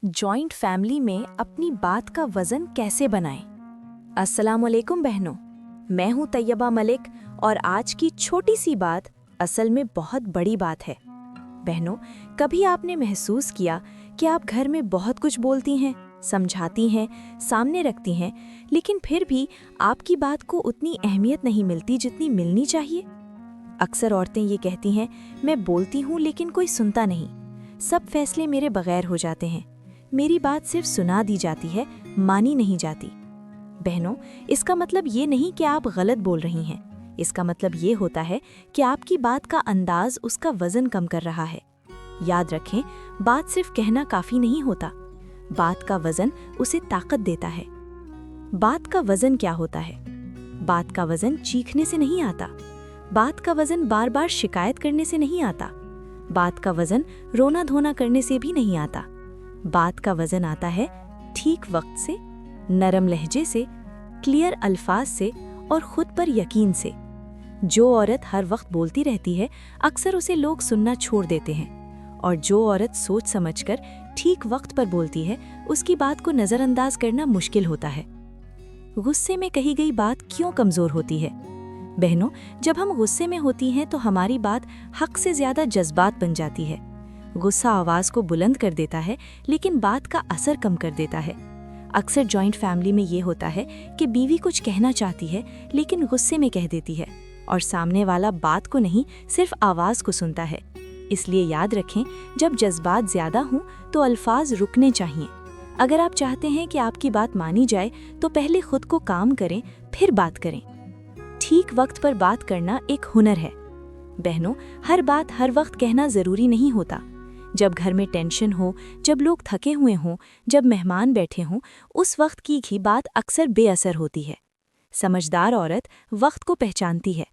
Joint family में अपनी बात का वजन कैसे बनाएं? अस्सलामुअलैकुम बहनों, मैं हूं तैयबा मलिक और आज की छोटी सी बात असल में बहुत बड़ी बात है। बहनों, कभी आपने महसूस किया कि आप घर में बहुत कुछ बोलती हैं, समझाती हैं, सामने रखती हैं, लेकिन फिर भी आपकी बात को उतनी अहमियत नहीं मिलती जितनी मिलनी चाहिए? अक्सर औरतें ये कहती हैं, मैं बोलती हूँ लेकिन कोई सुनता नहीं, सब फैसले मेरे बगैर हो जाते हैं, मेरी बात सिर्फ सुना दी जाती है, मानी नहीं जाती। बहनों, इसका मतलब ये नहीं कि आप गलत बोल रही हैं, इसका मतलब ये होता है कि आपकी बात का अंदाज उसका वजन कम कर रहा है। याद रखें, बात सिर्फ कहना काफी नहीं होता, बात का वजन उसे ताकत देता है। बात का वजन क्या होता है? बात का वजन चीखने से नहीं आता, बात का वजन बार बार शिकायत करने से नहीं आता, बात का वजन रोना धोना करने से भी नहीं आता। बात का वजन आता है ठीक वक्त से, नरम लहजे से, क्लियर अल्फाज से और खुद पर यकीन से। जो औरत हर वक्त बोलती रहती है, अक्सर उसे लोग सुनना छोड़ देते हैं, और जो औरत सोच समझकर ठीक वक्त पर बोलती है, उसकी बात को नज़रअंदाज करना मुश्किल होता है। गुस्से में कही गई बात क्यों कमज़ोर होती है? बहनों, जब हम गुस्से में होती हैं तो हमारी बात हक से ज़्यादा जज्बात बन जाती है। गुस्सा आवाज़ को बुलंद कर देता है, लेकिन बात का असर कम कर देता है। अक्सर जॉइंट फैमिली में ये होता है कि बीवी कुछ कहना चाहती है लेकिन गुस्से में कह देती है, और सामने वाला बात को नहीं सिर्फ आवाज़ को सुनता है। इसलिए याद रखें, जब जज्बात ज़्यादा हों तो अल्फाज रुकने चाहिए। अगर आप चाहते हैं कि आपकी बात मानी जाए तो पहले खुद को काम करें, फिर बात करें। ठीक वक्त पर बात करना एक हुनर है। बहनों, हर बात हर वक्त कहना ज़रूरी नहीं होता। जब घर में टेंशन हो, जब लोग थके हुए हों, जब मेहमान बैठे हों, उस वक्त की ही बात अक्सर बेअसर होती है। समझदार औरत वक्त को पहचानती है।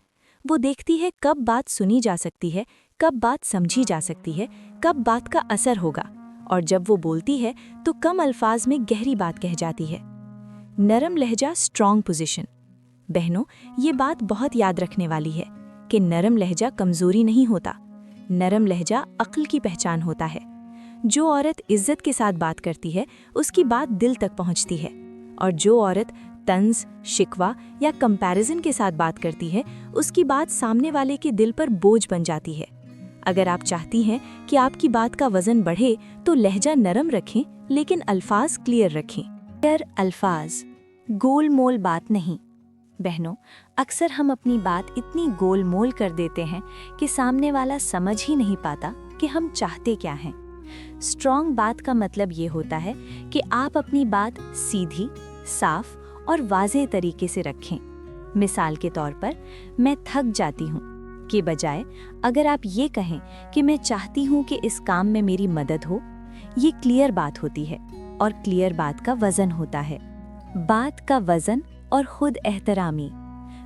वो देखती है कब बात सुनी जा सकती है, कब बात समझी जा सकती है, कब बात का असर होगा, और जब वो बोलती है तो कम अल्फाज में गहरी बात कह जाती है। नरम लहजा, स्ट्रॉन्ग पोजीशन। बहनों, ये बात बहुत याद रखने वाली है कि नरम लहजा कमज़ोरी नहीं होता, नरम लहजा अक्ल की पहचान होता है। जो औरत इज्जत के साथ बात करती है, उसकी बात दिल तक पहुंचती है, और जो औरत तंज, शिकवा या कंपैरिजन के साथ बात करती है, उसकी बात सामने वाले के दिल पर बोझ बन जाती है। अगर आप चाहती हैं कि आपकी बात का वजन बढ़े तो लहजा नरम रखें, लेकिन अल्फाज क्लियर रखें। क्लियर अल्फाज, गोल मोल बात नहीं। बहनों, अक्सर हम अपनी बात इतनी गोल मोल कर देते हैं कि सामने वाला समझ ही नहीं पाता कि हम चाहते क्या हैं। स्ट्रॉन्ग बात का मतलब ये होता है कि आप अपनी बात सीधी, साफ और वाज़ेह तरीके से रखें। मिसाल के तौर पर, मैं थक जाती हूँ के बजाय अगर आप ये कहें कि मैं चाहती हूँ कि इस काम में मेरी मदद हो, ये क्लियर बात होती है, और क्लियर बात का वजन होता है। बात का वजन और खुद एहतरामी।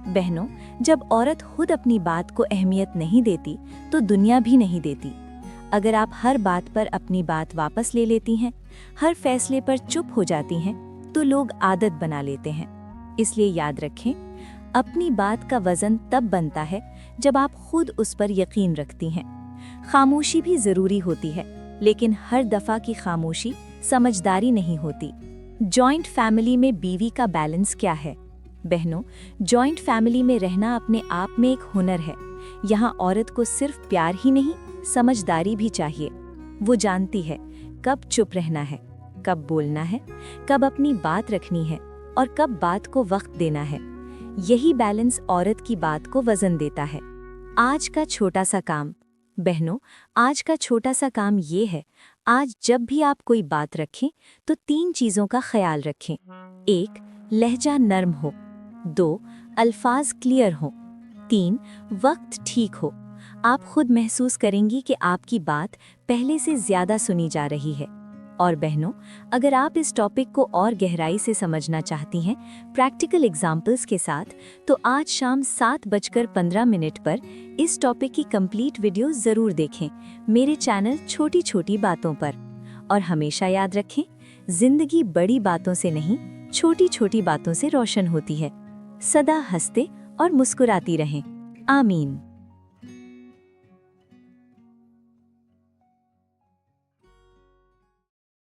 बहनों, जब औरत खुद अपनी बात को अहमियत नहीं देती तो दुनिया भी नहीं देती। अगर आप हर बात पर अपनी बात वापस ले लेती हैं, हर फैसले पर चुप हो जाती हैं, तो लोग आदत बना लेते हैं। इसलिए याद रखें, अपनी बात का वजन तब बनता है जब आप खुद उस पर यकीन रखती हैं। खामोशी भी ज़रूरी होती है, लेकिन हर दफ़ा की खामोशी समझदारी नहीं होती। जॉइंट फैमिली में बीवी का बैलेंस क्या है? बहनों, जॉइंट फैमिली में रहना अपने आप में एक हुनर है। यहाँ औरत को सिर्फ प्यार ही नहीं, समझदारी भी चाहिए। वो जानती है कब चुप रहना है, कब बोलना है, कब अपनी बात रखनी है, और कब बात को वक्त देना है। यही बैलेंस औरत की बात को वजन देता है। आज का छोटा सा काम। बहनों, आज का छोटा सा काम ये है, आज जब भी आप कोई बात रखें तो 3 चीज़ों का ख्याल रखें। 1, लहजा नरम हो। 2, अल्फाज क्लियर हो। 3, वक्त ठीक हो। आप खुद महसूस करेंगी कि आपकी बात पहले से ज़्यादा सुनी जा रही है। और बहनों, अगर आप इस टॉपिक को और गहराई से समझना चाहती हैं प्रैक्टिकल एग्जाम्पल्स के साथ, तो आज शाम 7:15 पर इस टॉपिक की कंप्लीट वीडियो ज़रूर देखें मेरे चैनल छोटी छोटी बातों पर। और हमेशा याद रखें, जिंदगी बड़ी बातों से नहीं, छोटी छोटी बातों से रोशन होती है। सदा हंसते और मुस्कुराती रहें। आमीन।